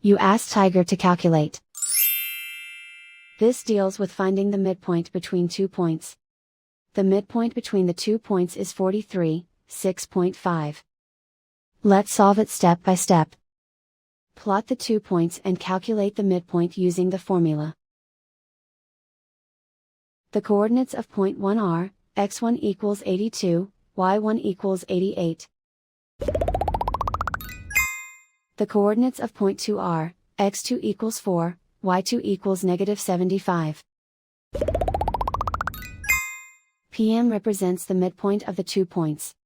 You ask Tiger to calculate. This deals with finding the midpoint between 2 points. The midpoint between the 2 points is 43, 6.5. Let's solve it step by step. Plot the 2 points and calculate the midpoint using the formula. The coordinates of point 1 are, x1 equals 82, y1 equals 88. The coordinates of point 2 are, x2 equals 4, y2 equals -75. PM represents the midpoint of the 2 points.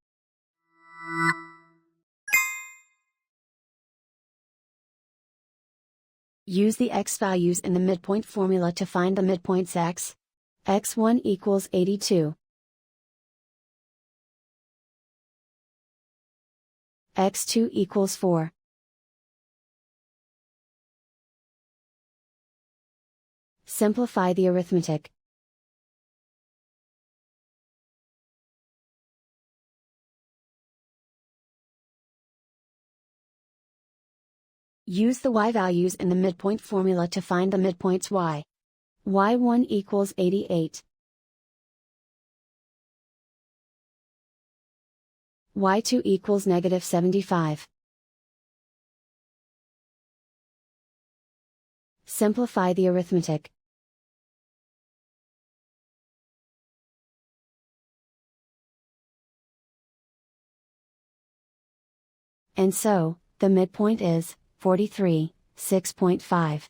Use the x values in the midpoint formula to find the midpoints x. x1 equals 82. x2 equals 4. Simplify the arithmetic. Use the y values in the midpoint formula to find the midpoints y. y1 equals 88. y2 equals -75. Simplify the arithmetic. And so, the midpoint is 43, 6.5.